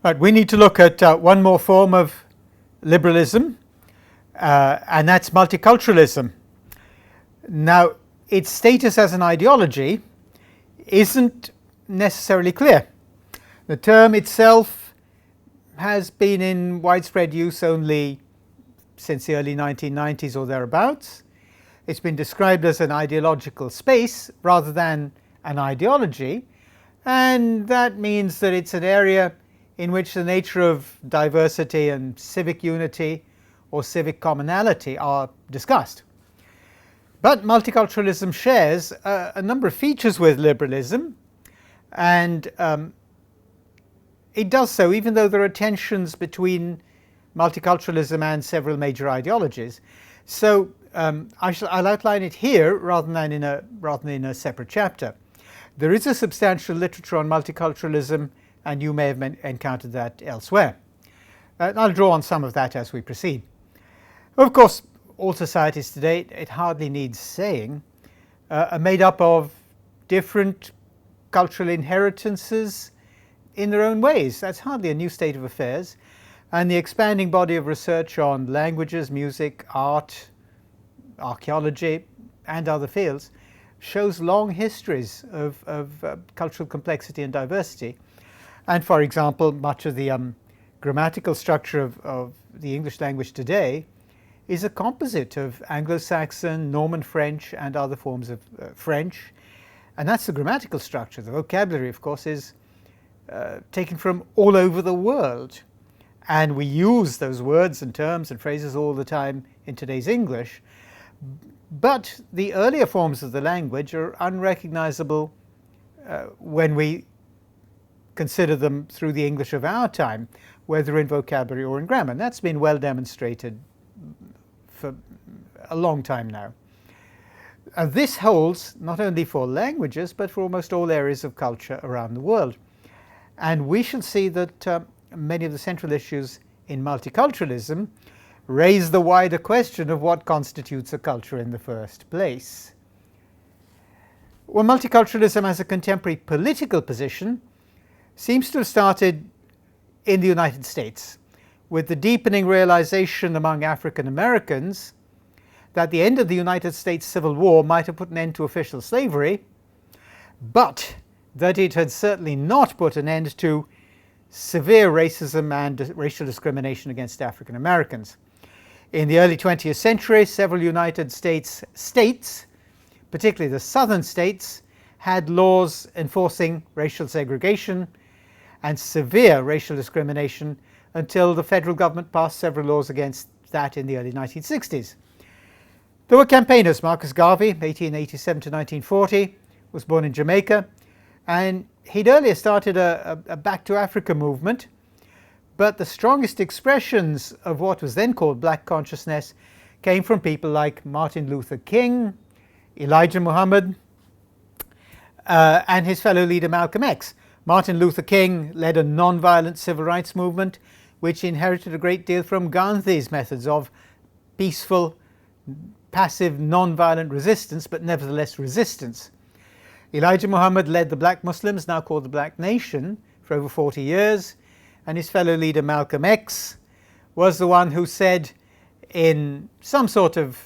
Right, we need to look at one more form of liberalism, and that's multiculturalism. Now, its status as an ideology isn't necessarily clear. The term itself has been in widespread use only since the early 1990s or thereabouts. It's been described as an ideological space rather than an ideology, and that means that it's an area in which the nature of diversity and civic unity or civic commonality are discussed. But multiculturalism shares a number of features with liberalism, and it does so even though there are tensions between multiculturalism and several major ideologies. So I'll outline it here rather than in a separate chapter. There is a substantial literature on multiculturalism, and you may have encountered that elsewhere. I'll draw on some of that as we proceed. Of course, all societies today, it hardly needs saying, are made up of different cultural inheritances in their own ways. That's hardly a new state of affairs. And the expanding body of research on languages, music, art, archaeology, and other fields shows long histories of cultural complexity and diversity. And for example, much of the grammatical structure of the English language today is a composite of Anglo-Saxon, Norman French, and other forms of French. And that's the grammatical structure. The vocabulary, of course, is taken from all over the world. And we use those words and terms and phrases all the time in today's English. But the earlier forms of the language are unrecognizable when we consider them through the English of our time, whether in vocabulary or in grammar. And that's been well demonstrated for a long time now. This holds not only for languages, but for almost all areas of culture around the world. And we shall see that many of the central issues in multiculturalism raise the wider question of what constitutes a culture in the first place. Well, multiculturalism as a contemporary political position seems to have started in the United States, with the deepening realization among African Americans that the end of the United States Civil War might have put an end to official slavery, but that it had certainly not put an end to severe racism and racial discrimination against African Americans. In the early 20th century, several United States states, particularly the southern states, had laws enforcing racial segregation and severe racial discrimination until the federal government passed several laws against that in the early 1960s. There were campaigners. Marcus Garvey, 1887 to 1940, was born in Jamaica, and he'd earlier started a Back to Africa movement, but the strongest expressions of what was then called black consciousness came from people like Martin Luther King, Elijah Muhammad, and his fellow leader Malcolm X. Martin Luther King led a non-violent civil rights movement which inherited a great deal from Gandhi's methods of peaceful, passive, non-violent resistance, but nevertheless resistance. Elijah Muhammad led the black Muslims, now called the Black Nation, for over 40 years, and his fellow leader Malcolm X was the one who said in some sort of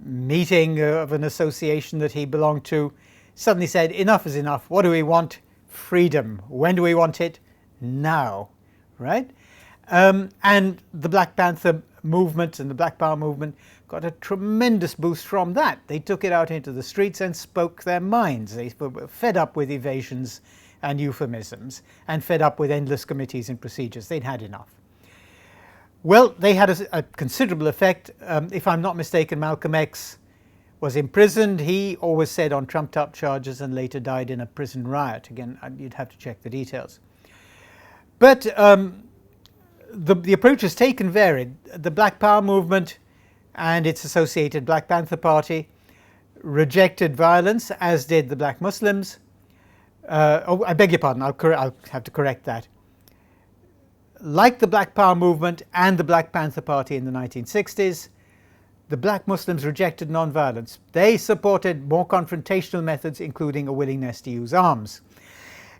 meeting of an association that he belonged to, suddenly said, "Enough is enough. What do we want? Freedom. When do we want it? Now." Right? And the Black Panther movement and the Black Power movement got a tremendous boost from that. They took it out into the streets and spoke their minds. They were fed up with evasions and euphemisms and fed up with endless committees and procedures. They'd had enough. Well, they had a considerable effect. If I'm not mistaken, Malcolm X was imprisoned. He always said on trumped-up charges and later died in a prison riot. Again, you'd have to check the details. But the approaches taken varied. The Black Power movement and its associated Black Panther Party rejected violence, as did the black Muslims. I beg your pardon, I'll have to correct that. Like the Black Power movement and the Black Panther Party in the 1960s, the black Muslims rejected non-violence. They supported more confrontational methods, including a willingness to use arms.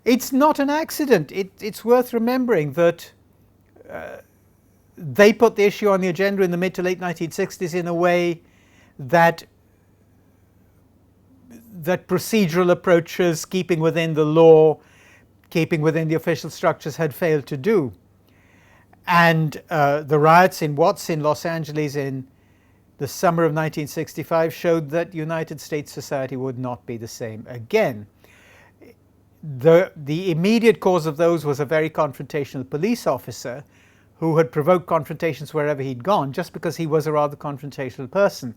It's not an accident. It's worth remembering that they put the issue on the agenda in the mid to late 1960s in a way that procedural approaches, keeping within the law, keeping within the official structures, had failed to do. And the riots in Watts in Los Angeles in the summer of 1965 showed that United States society would not be the same again. The immediate cause of those was a very confrontational police officer who had provoked confrontations wherever he'd gone just because he was a rather confrontational person.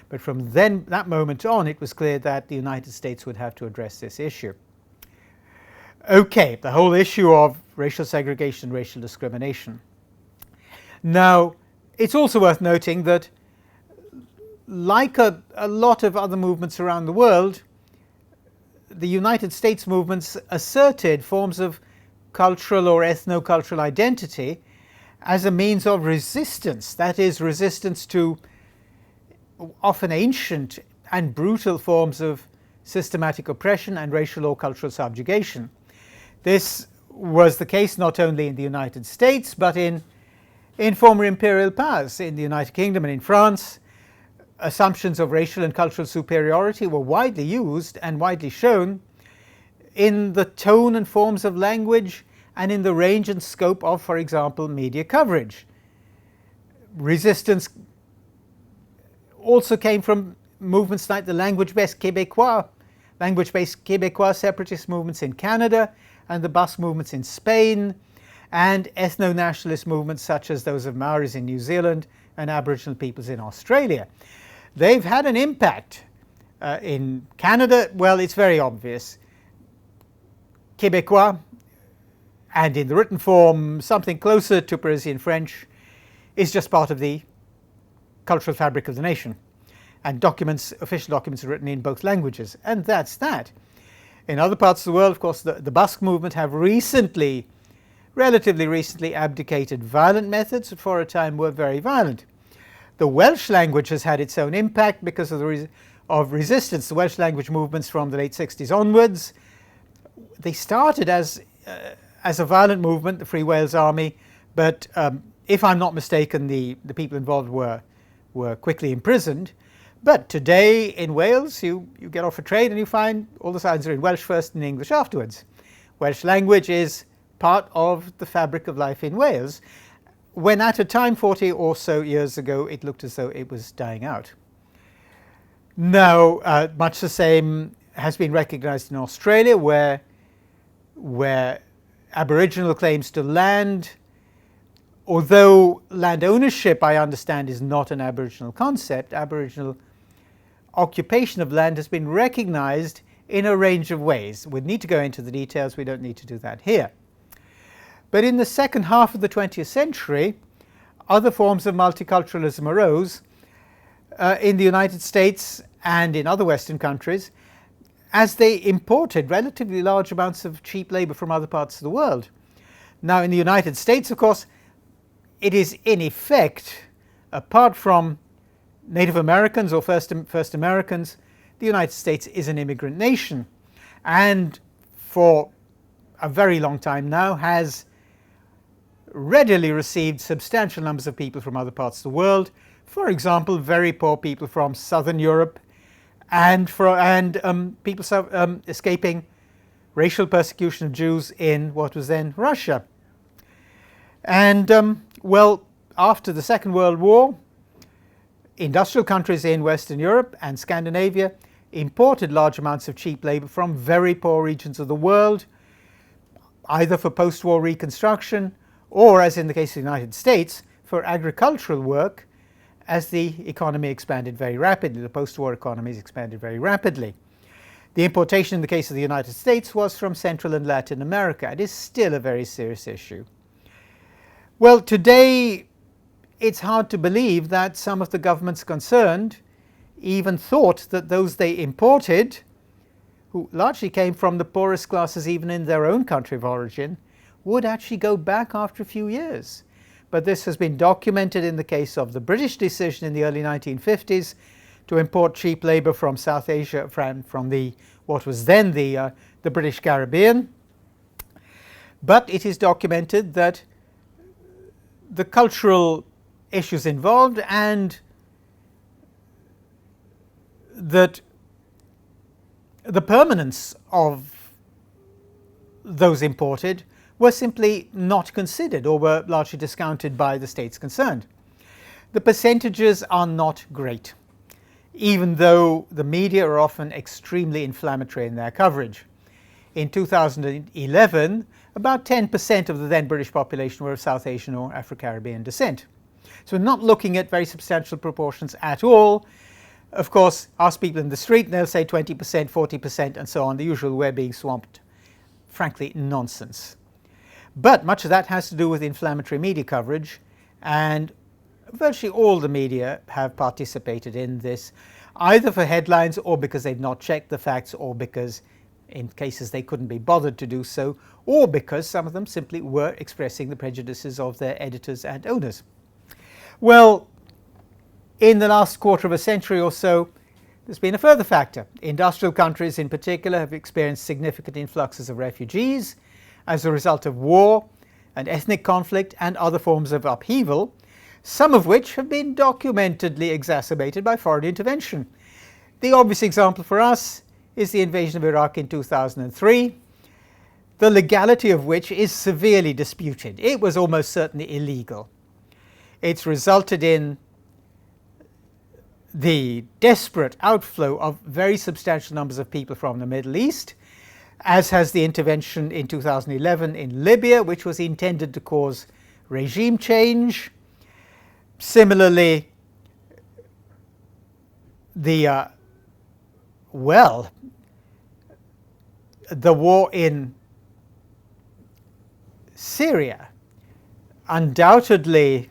But from that moment on, it was clear that the United States would have to address this issue. Okay, the whole issue of racial segregation and racial discrimination. Now, it's also worth noting that, like a lot of other movements around the world, the United States movements asserted forms of cultural or ethno-cultural identity as a means of resistance, that is, resistance to often ancient and brutal forms of systematic oppression and racial or cultural subjugation. This was the case not only in the United States, but in former imperial powers. In the United Kingdom and in France, assumptions of racial and cultural superiority were widely used and widely shown in the tone and forms of language and in the range and scope of, for example, media coverage. Resistance also came from movements like the language-based Québécois separatist movements in Canada and the Basque movements in Spain, and ethno-nationalist movements such as those of Maoris in New Zealand and Aboriginal peoples in Australia. They've had an impact. In Canada, well, it's very obvious. Québécois, and in the written form, something closer to Parisian French, is just part of the cultural fabric of the nation. And official documents are written in both languages, and that's that. In other parts of the world, of course, the Basque movement have relatively recently abdicated violent methods, that for a time were very violent. The Welsh language has had its own impact because of resistance. The Welsh language movements from the late 60s onwards, they started as a violent movement, the Free Wales Army, but if I'm not mistaken, the people involved were quickly imprisoned. But today in Wales, you get off a train and you find all the signs are in Welsh first and English afterwards. Welsh language is part of the fabric of life in Wales, when at a time 40 or so years ago it looked as though it was dying out. Now, much the same has been recognised in Australia, where Aboriginal claims to land, although land ownership, I understand, is not an Aboriginal concept, Aboriginal occupation of land has been recognised in a range of ways. We'd need to go into the details, we don't need to do that here. But in the second half of the 20th century, other forms of multiculturalism arose in the United States and in other Western countries as they imported relatively large amounts of cheap labour from other parts of the world. Now, in the United States, of course, it is in effect, apart from Native Americans or First Americans, the United States is an immigrant nation, and for a very long time now has readily received substantial numbers of people from other parts of the world. For example, very poor people from Southern Europe and people escaping racial persecution of Jews in what was then Russia. And well, after the Second World War, industrial countries in Western Europe and Scandinavia imported large amounts of cheap labour from very poor regions of the world, either for post-war reconstruction or, as in the case of the United States, for agricultural work as the economy expanded very rapidly. The post-war economies expanded very rapidly. The importation in the case of the United States was from Central and Latin America. It is still a very serious issue. Well, today it's hard to believe that some of the governments concerned even thought that those they imported, who largely came from the poorest classes even in their own country of origin, would actually go back after a few years. But this has been documented in the case of the British decision in the early 1950s to import cheap labour from South Asia, from what was then the British Caribbean, But it is documented that the cultural issues involved and that the permanence of those imported were simply not considered or were largely discounted by the states concerned. The percentages are not great, even though the media are often extremely inflammatory in their coverage. In 2011, about 10% of the then British population were of South Asian or Afro-Caribbean descent. So we're not looking at very substantial proportions at all. Of course, ask people in the street and they'll say 20%, 40% and so on, the usual "we're being swamped." Frankly, nonsense. But much of that has to do with inflammatory media coverage, and virtually all the media have participated in this, either for headlines or because they've not checked the facts, or because in cases they couldn't be bothered to do so, or because some of them simply were expressing the prejudices of their editors and owners. Well, in the last quarter of a century or so, there's been a further factor. Industrial countries in particular have experienced significant influxes of refugees as a result of war and ethnic conflict and other forms of upheaval, some of which have been documentedly exacerbated by foreign intervention. The obvious example for us is the invasion of Iraq in 2003, the legality of which is severely disputed. It was almost certainly illegal. It's resulted in the desperate outflow of very substantial numbers of people from the Middle East, as has the intervention in 2011 in Libya, which was intended to cause regime change. Similarly, the war in Syria, undoubtedly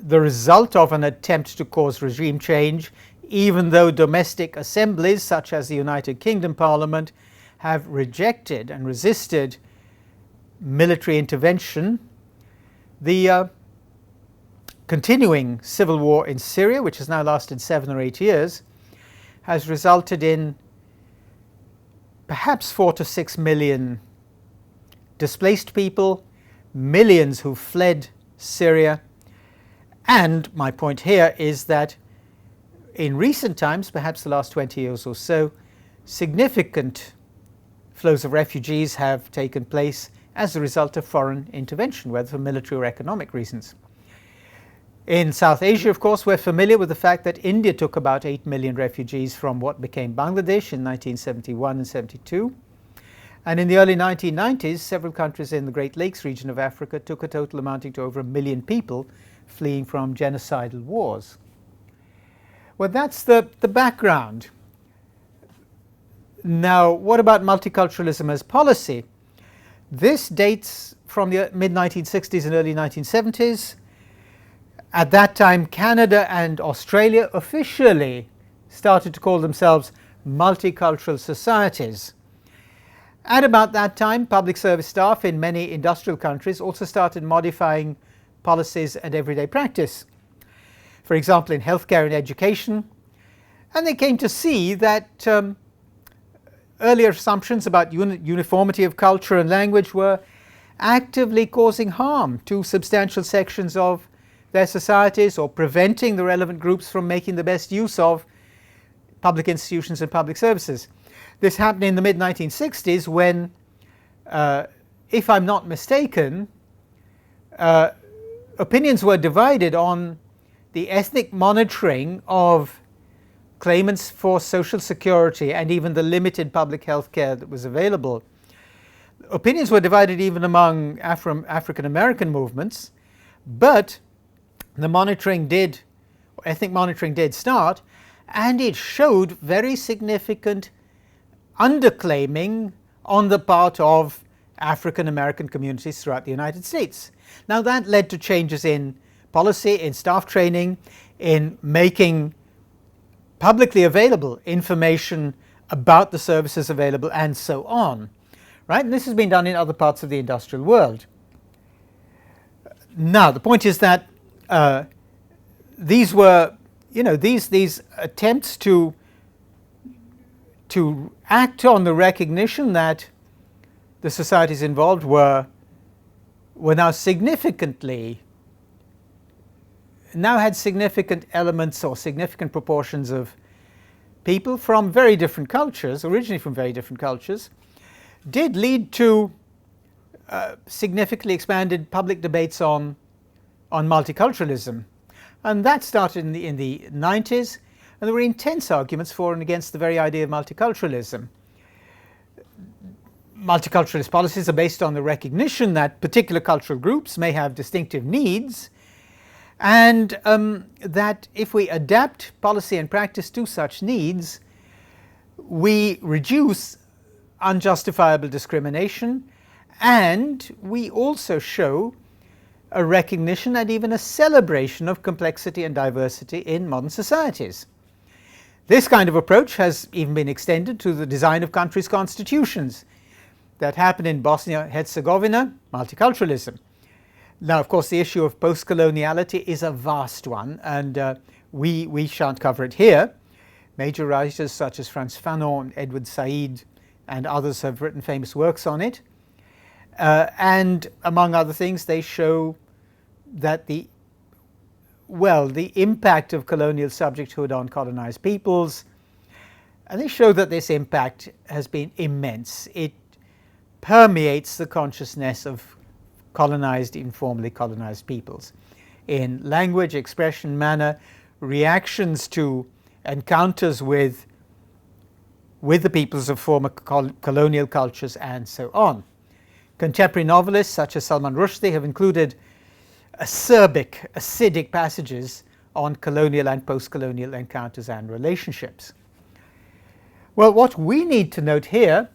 the result of an attempt to cause regime change, even though domestic assemblies such as the United Kingdom Parliament have rejected and resisted military intervention. The continuing civil war in Syria, which has now lasted 7 or 8 years, has resulted in perhaps 4 to 6 million displaced people, millions who fled Syria. And my point here is that in recent times, perhaps the last 20 years or so, significant flows of refugees have taken place as a result of foreign intervention, whether for military or economic reasons. In South Asia, of course, we're familiar with the fact that India took about 8 million refugees from what became Bangladesh in 1971 and 72. And in the early 1990s, several countries in the Great Lakes region of Africa took a total amounting to over 1 million people fleeing from genocidal wars. Well, that's the background. Now, what about multiculturalism as policy? This dates from the mid-1960s and early 1970s. At that time, Canada and Australia officially started to call themselves multicultural societies. At about that time, public service staff in many industrial countries also started modifying policies and everyday practice. For example, in healthcare and education. And they came to see that earlier assumptions about uniformity of culture and language were actively causing harm to substantial sections of their societies, or preventing the relevant groups from making the best use of public institutions and public services. This happened in the mid-1960s when, if I'm not mistaken, opinions were divided on the ethnic monitoring of claimants for social security and even the limited public health care that was available. Opinions were divided even among African American movements, but the ethnic monitoring did start, and it showed very significant underclaiming on the part of African American communities throughout the United States. Now, that led to changes in policy, in staff training, in making publicly available information about the services available, and so on. Right? And this has been done in other parts of the industrial world. Now, the point is that these were, these attempts to act on the recognition that the societies involved were now had significant elements or significant proportions of people from very different cultures, originally from very different cultures, did lead to significantly expanded public debates on multiculturalism. And that started in the 90s, and there were intense arguments for and against the very idea of multiculturalism. Multiculturalist policies are based on the recognition that particular cultural groups may have distinctive needs, and that if we adapt policy and practice to such needs, we reduce unjustifiable discrimination, and we also show a recognition and even a celebration of complexity and diversity in modern societies. This kind of approach has even been extended to the design of countries' constitutions. That happened in Bosnia-Herzegovina, multiculturalism. Now, of course, the issue of post-coloniality is a vast one, and we shan't cover it here. Major writers such as Frantz Fanon, Edward Said, and others have written famous works on it. And among other things, they show that the impact of colonial subjecthood on colonized peoples, and they show that this impact has been immense. It permeates the consciousness of colonized, informally colonized peoples in language, expression, manner, reactions to encounters with the peoples of former colonial cultures, and so on. Contemporary novelists such as Salman Rushdie have included acidic passages on colonial and post-colonial encounters and relationships. Well, what we need to note here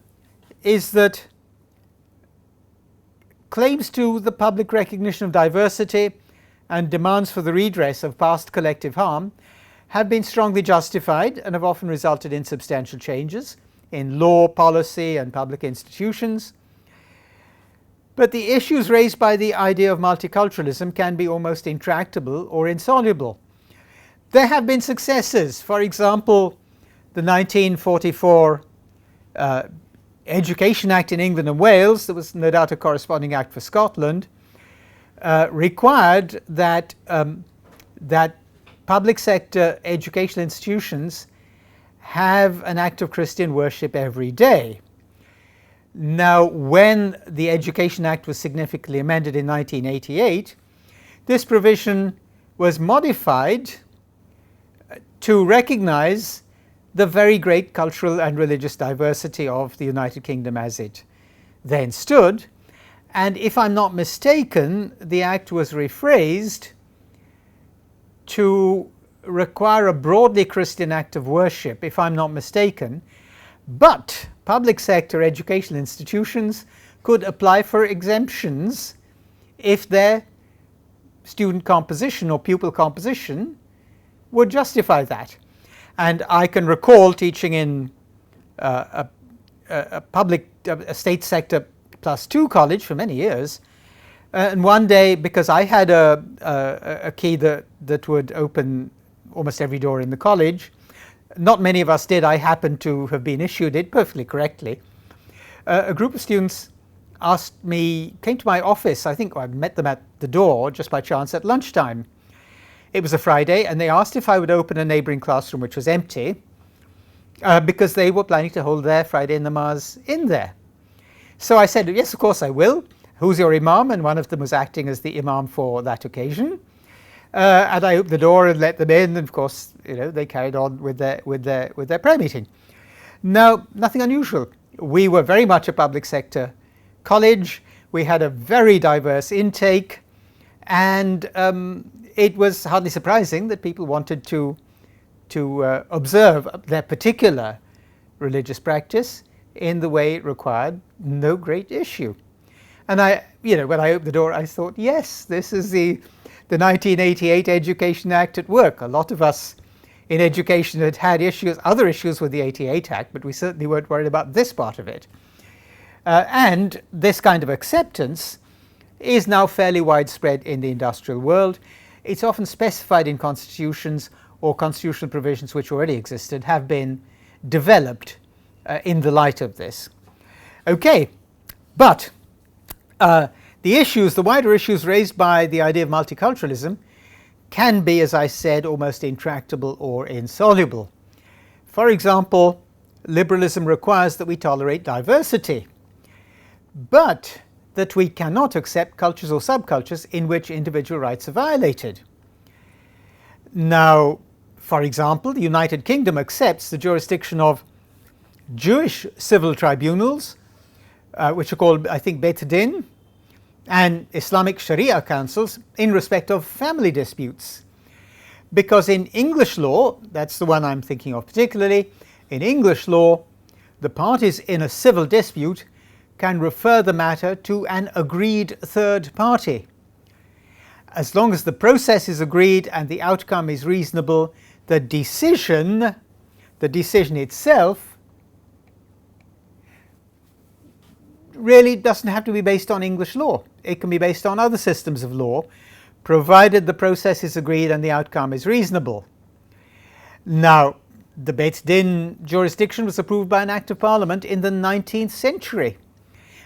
is that claims to the public recognition of diversity and demands for the redress of past collective harm have been strongly justified and have often resulted in substantial changes in law, policy, and public institutions. But the issues raised by the idea of multiculturalism can be almost intractable or insoluble. There have been successes. For example, the 1944 Education Act in England and Wales, there was no doubt a corresponding act for Scotland, required that public sector educational institutions have an act of Christian worship every day. Now, when the Education Act was significantly amended in 1988, this provision was modified to recognize the very great cultural and religious diversity of the United Kingdom as it then stood. And if I'm not mistaken, the Act was rephrased to require a broadly Christian act of worship, if I'm not mistaken, but public sector educational institutions could apply for exemptions if their student composition or pupil composition would justify that. And I can recall teaching in a state sector +2 college for many years, and one day, because I had a key that would open almost every door in the college, not many of us did, I happened to have been issued it perfectly correctly. A group of students came to my office. I think I met them at the door just by chance at lunchtime. It was a Friday, and they asked if I would open a neighboring classroom which was empty, because they were planning to hold their Friday namaz in there. So I said, yes, of course I will. Who's your imam? And one of them was acting as the imam for that occasion. And I opened the door and let them in, and of course, they carried on with their prayer meeting. Now, nothing unusual. We were very much a public sector college. We had a very diverse intake, and it was hardly surprising that people wanted to observe their particular religious practice in the way it required, no great issue. And when I opened the door, I thought, yes, this is the 1988 Education Act at work. A lot of us in education had other issues with the 88 Act, but we certainly weren't worried about this part of it. And this kind of acceptance is now fairly widespread in the industrial world. It's often specified in constitutions, or constitutional provisions which already existed have been developed in the light of this. Okay, But the wider issues raised by the idea of multiculturalism can be, as I said, almost intractable or insoluble. For example, liberalism requires that we tolerate diversity, but that we cannot accept cultures or subcultures in which individual rights are violated. Now, for example, the United Kingdom accepts the jurisdiction of Jewish civil tribunals, which are called, I think, Beit Din, and Islamic Sharia councils in respect of family disputes. Because in English law, that's the one I'm thinking of particularly, in English law, the parties in a civil dispute can refer the matter to an agreed third party. As long as the process is agreed and the outcome is reasonable, the decision itself really doesn't have to be based on English law. It can be based on other systems of law, provided the process is agreed and the outcome is reasonable. Now, the Beit Din jurisdiction was approved by an Act of Parliament in the 19th century.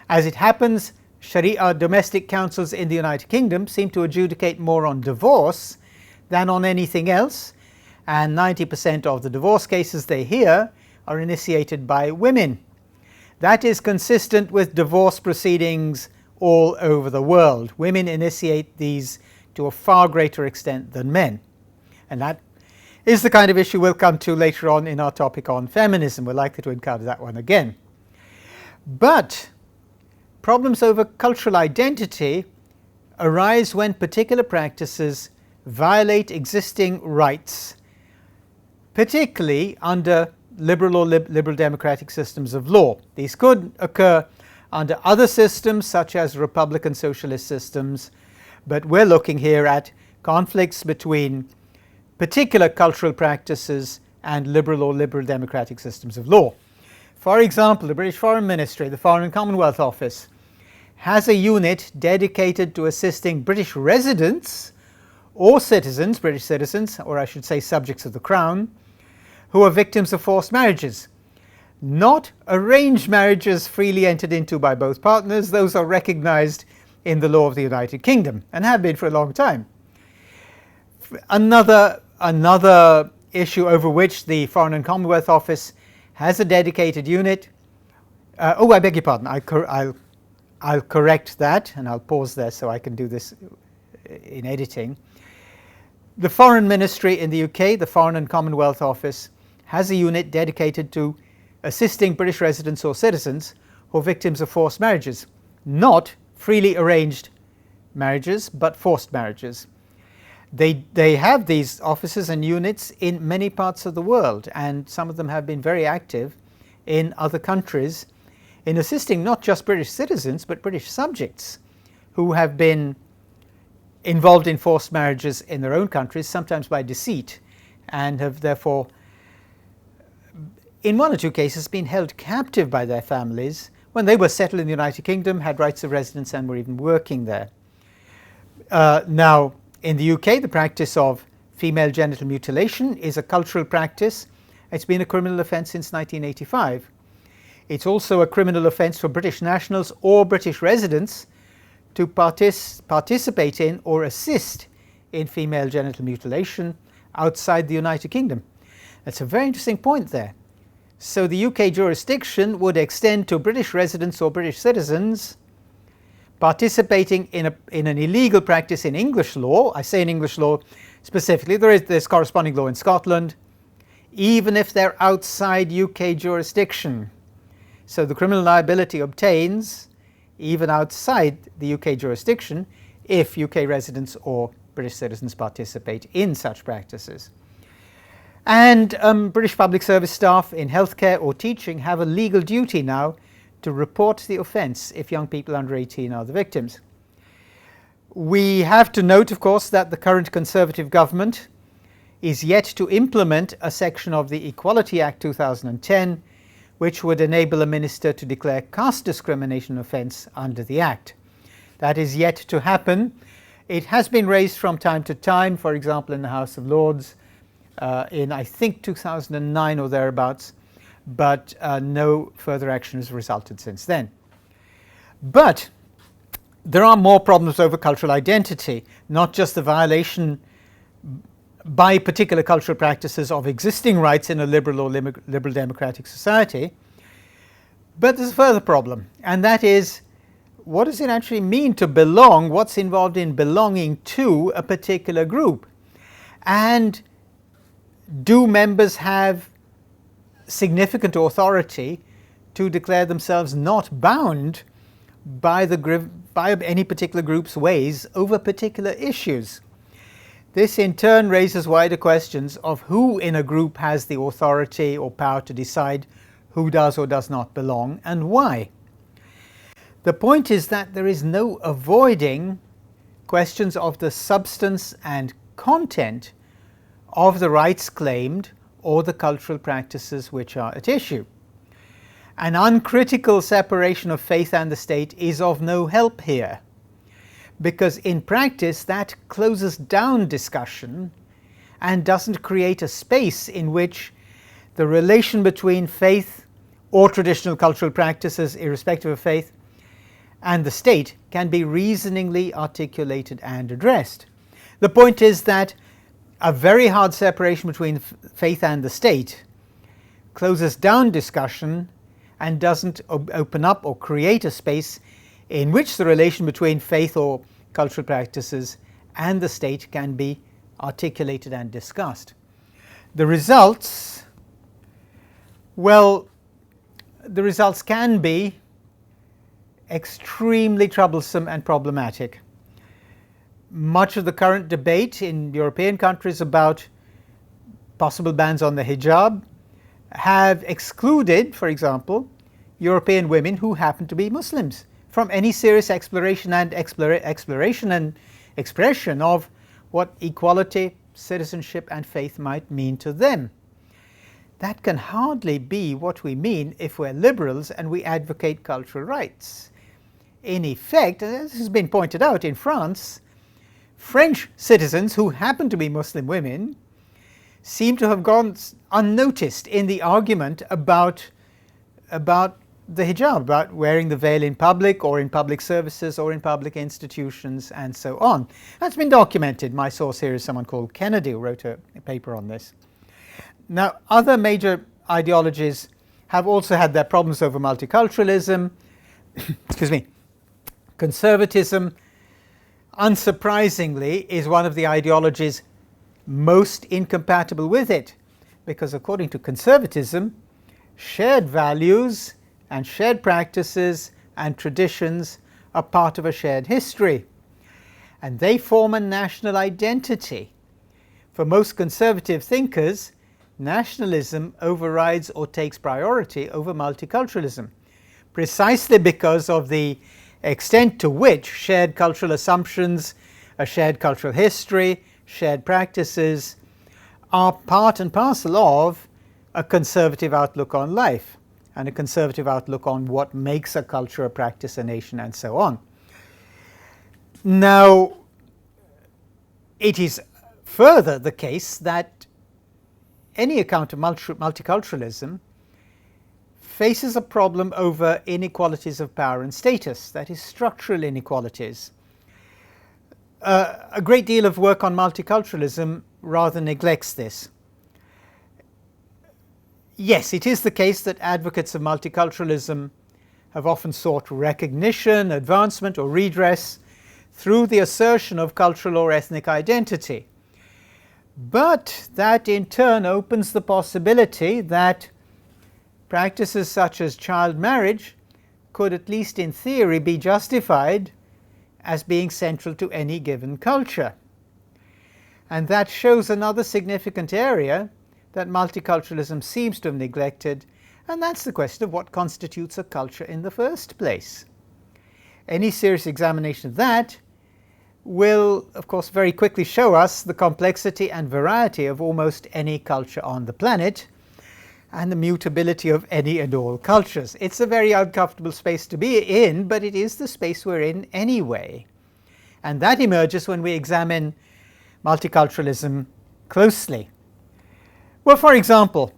As it happens, Sharia domestic councils in the United Kingdom seem to adjudicate more on divorce than on anything else, and 90% of the divorce cases they hear are initiated by women. That is consistent with divorce proceedings all over the world. Women initiate these to a far greater extent than men. And that is the kind of issue we'll come to later on in our topic on feminism. We're likely to encounter that one again. But problems over cultural identity arise when particular practices violate existing rights, particularly under liberal or liberal democratic systems of law. These could occur under other systems such as republican socialist systems, but we're looking here at conflicts between particular cultural practices and liberal or liberal democratic systems of law. For example, the British Foreign Ministry, the Foreign and Commonwealth Office, has a unit dedicated to assisting British residents or citizens, British citizens, or I should say subjects of the Crown, who are victims of forced marriages. Not arranged marriages freely entered into by both partners. Those are recognized in the law of the United Kingdom and have been for a long time. Another issue over which the Foreign and Commonwealth Office has a dedicated unit. I beg your pardon. I'll correct that, and I'll pause there so I can do this in editing. The Foreign Ministry in the UK, the Foreign and Commonwealth Office, has a unit dedicated to assisting British residents or citizens who are victims of forced marriages. Not freely arranged marriages, but forced marriages. They have these offices and units in many parts of the world, and some of them have been very active in other countries in assisting not just British citizens, but British subjects who have been involved in forced marriages in their own countries, sometimes by deceit, and have therefore, in one or two cases, been held captive by their families when they were settled in the United Kingdom, had rights of residence, and were even working there. Now, in the UK, the practice of female genital mutilation is a cultural practice. It's been a criminal offence since 1985. It's also a criminal offence for British nationals or British residents to participate in or assist in female genital mutilation outside the United Kingdom. That's a very interesting point there. So the UK jurisdiction would extend to British residents or British citizens participating in an illegal practice in English law. I say in English law specifically, there's corresponding law in Scotland, even if they're outside UK jurisdiction. So the criminal liability obtains even outside the UK jurisdiction if UK residents or British citizens participate in such practices. And British public service staff in healthcare or teaching have a legal duty now to report the offence if young people under 18 are the victims. We have to note, of course, that the current Conservative government is yet to implement a section of the Equality Act 2010 which would enable a minister to declare caste discrimination offence under the Act. That is yet to happen. It has been raised from time to time, for example in the House of Lords in I think 2009 or thereabouts, but no further action has resulted since then. But there are more problems over cultural identity, not just the violation by particular cultural practices of existing rights in a liberal or liberal democratic society, but there's a further problem, and that is, what does it actually mean to belong? What's involved in belonging to a particular group? And do members have significant authority to declare themselves not bound by any particular group's ways over particular issues? This in turn raises wider questions of who in a group has the authority or power to decide who does or does not belong and why. The point is that there is no avoiding questions of the substance and content of the rights claimed or the cultural practices which are at issue. An uncritical separation of faith and the state is of no help here, because in practice that closes down discussion and doesn't create a space in which the relation between faith or traditional cultural practices, irrespective of faith, and the state can be reasoningly articulated and addressed. The point is that a very hard separation between faith and the state closes down discussion and doesn't open up or create a space in which the relation between faith or cultural practices and the state can be articulated and discussed. The results, well, the results can be extremely troublesome and problematic. Much of the current debate in European countries about possible bans on the hijab have excluded, for example, European women who happen to be Muslims from any serious exploration and expression of what equality, citizenship and faith might mean to them. That can hardly be what we mean if we're liberals and we advocate cultural rights. In effect, as has been pointed out in France, French citizens who happen to be Muslim women seem to have gone unnoticed in the argument about the hijab, about wearing the veil in public or in public services or in public institutions and so on. That's been documented. My source here is someone called Kennedy who wrote a paper on this. Now, other major ideologies have also had their problems over multiculturalism, excuse me, conservatism. Unsurprisingly, is one of the ideologies most incompatible with it, because according to conservatism, shared values and shared practices and traditions are part of a shared history, and they form a national identity. For most conservative thinkers, nationalism overrides or takes priority over multiculturalism, precisely because of the extent to which shared cultural assumptions, a shared cultural history, shared practices are part and parcel of a conservative outlook on life and a conservative outlook on what makes a culture, a practice, a nation, and so on. Now, it is further the case that any account of multiculturalism faces a problem over inequalities of power and status, that is, structural inequalities. A great deal of work on multiculturalism rather neglects this. Yes, it is the case that advocates of multiculturalism have often sought recognition, advancement, or redress through the assertion of cultural or ethnic identity. But that in turn opens the possibility that practices such as child marriage could, at least in theory, be justified as being central to any given culture. And that shows another significant area that multiculturalism seems to have neglected, and that's the question of what constitutes a culture in the first place. Any serious examination of that will, of course, very quickly show us the complexity and variety of almost any culture on the planet, and the mutability of any and all cultures. It's a very uncomfortable space to be in, but it is the space we're in anyway. And that emerges when we examine multiculturalism closely. Well, for example,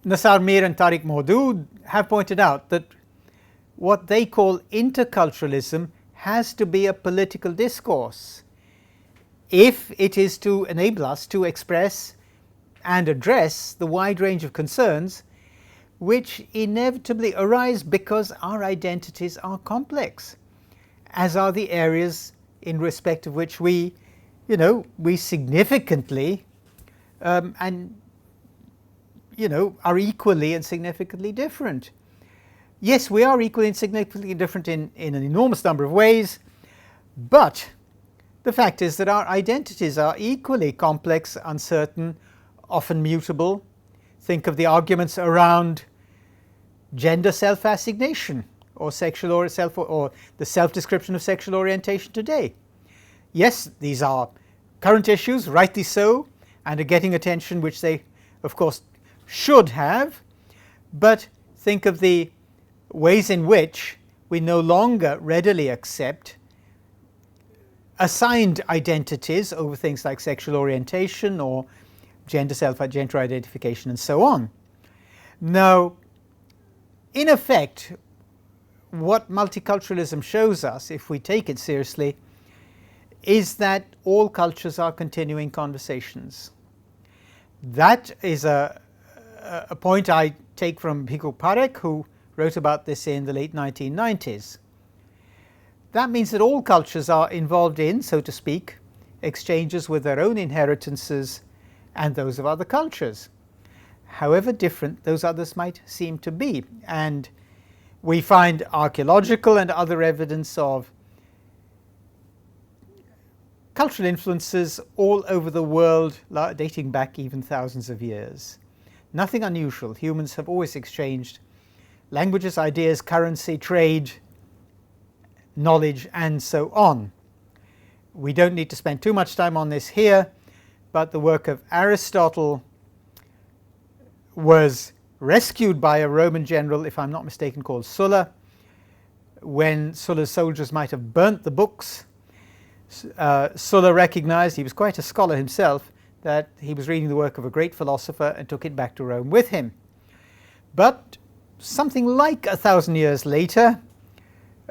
Nassar Mir and Tariq Maudud have pointed out that what they call interculturalism has to be a political discourse if it is to enable us to express and address the wide range of concerns which inevitably arise because our identities are complex, as are the areas in respect of which we significantly and are equally and significantly different. Yes, we are equally and significantly different in an enormous number of ways, but the fact is that our identities are equally complex, uncertain, often mutable. Think of the arguments around gender self-assignation or the self-description of sexual orientation today. Yes, these are current issues, rightly so, and are getting attention which they, of course, should have, but think of the ways in which we no longer readily accept assigned identities over things like sexual orientation or gender identification and so on. Now, in effect, what multiculturalism shows us, if we take it seriously, is that all cultures are continuing conversations. That is a point I take from Bhikkhu Parekh, who wrote about this in the late 1990s. That means that all cultures are involved in, so to speak, exchanges with their own inheritances and those of other cultures, however different those others might seem to be. And we find archaeological and other evidence of cultural influences all over the world, dating back even thousands of years. Nothing unusual. Humans have always exchanged languages, ideas, currency, trade, knowledge, and so on. We don't need to spend too much time on this here, but the work of Aristotle was rescued by a Roman general, if I'm not mistaken, called Sulla, when Sulla's soldiers might have burnt the books. Sulla recognized, he was quite a scholar himself, that he was reading the work of a great philosopher and took it back to Rome with him. But something like 1,000 years later,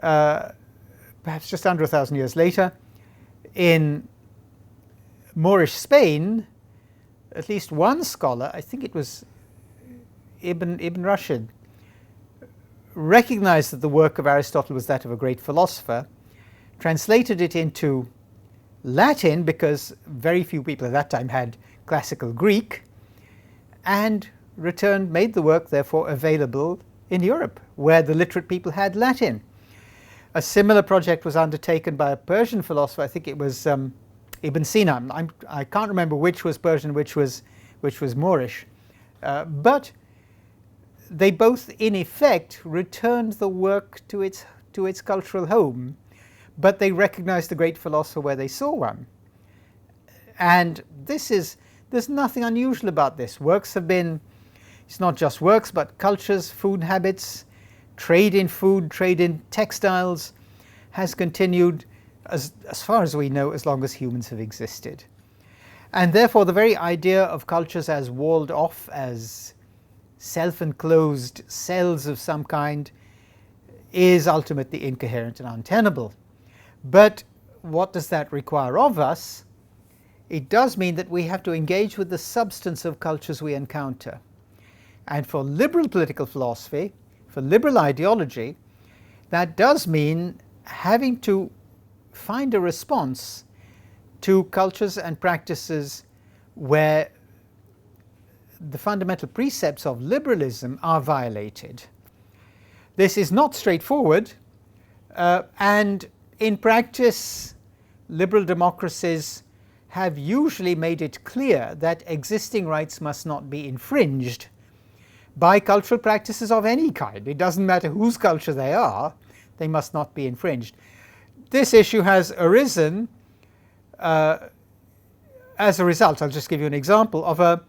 perhaps just under 1,000 years later, in Moorish Spain, at least one scholar, I think it was Ibn Rushd, recognized that the work of Aristotle was that of a great philosopher, translated it into Latin, because very few people at that time had classical Greek, and made the work therefore available in Europe, where the literate people had Latin. A similar project was undertaken by a Persian philosopher. I think it was Ibn Sina. I can't remember which was Persian, which was Moorish, but they both, in effect, returned the work to its cultural home, but they recognized the great philosopher where they saw one. And there's nothing unusual about this. Works have been, it's not just works, but cultures, food habits, trade in food, trade in textiles has continued as far as we know, as long as humans have existed. And therefore the very idea of cultures as walled off, as self-enclosed cells of some kind, is ultimately incoherent and untenable. But what does that require of us? It does mean that we have to engage with the substance of cultures we encounter. And for liberal political philosophy, for liberal ideology, that does mean having to find a response to cultures and practices where the fundamental precepts of liberalism are violated. This is not straightforward, and in practice, liberal democracies have usually made it clear that existing rights must not be infringed by cultural practices of any kind. It doesn't matter whose culture they are, they must not be infringed. This issue has arisen as a result, I'll just give you an example, of a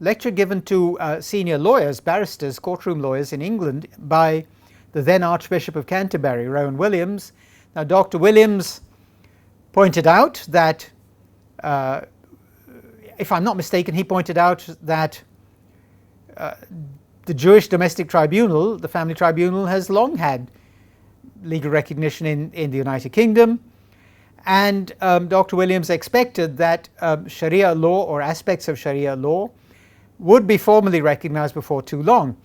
lecture given to senior lawyers, barristers, courtroom lawyers in England by the then Archbishop of Canterbury, Rowan Williams. Now, Dr. Williams pointed out that, if I'm not mistaken, he pointed out that the Jewish domestic tribunal, the family tribunal, has long had legal recognition in the United Kingdom, and Dr. Williams expected that Sharia law or aspects of Sharia law would be formally recognized before too long.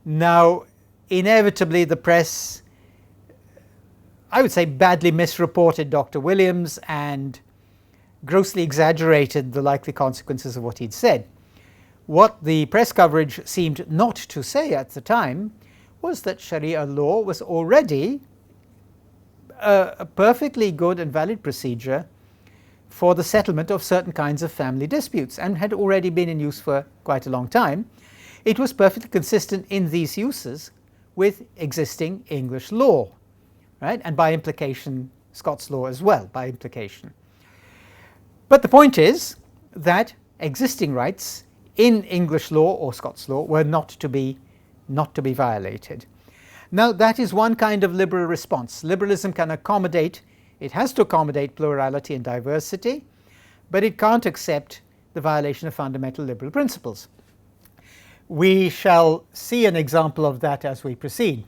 Now, inevitably, the press, I would say, badly misreported Dr. Williams and grossly exaggerated the likely consequences of what he'd said. What the press coverage seemed not to say at the time was that Sharia law was already a perfectly good and valid procedure for the settlement of certain kinds of family disputes and had already been in use for quite a long time. It was perfectly consistent in these uses with existing English law, right? And by implication, Scots law as well, by implication. But the point is that existing rights in English law or Scots law were not to be violated. Now, that is one kind of liberal response. Liberalism can accommodate, it has to accommodate plurality and diversity, but it can't accept the violation of fundamental liberal principles. We shall see an example of that as we proceed.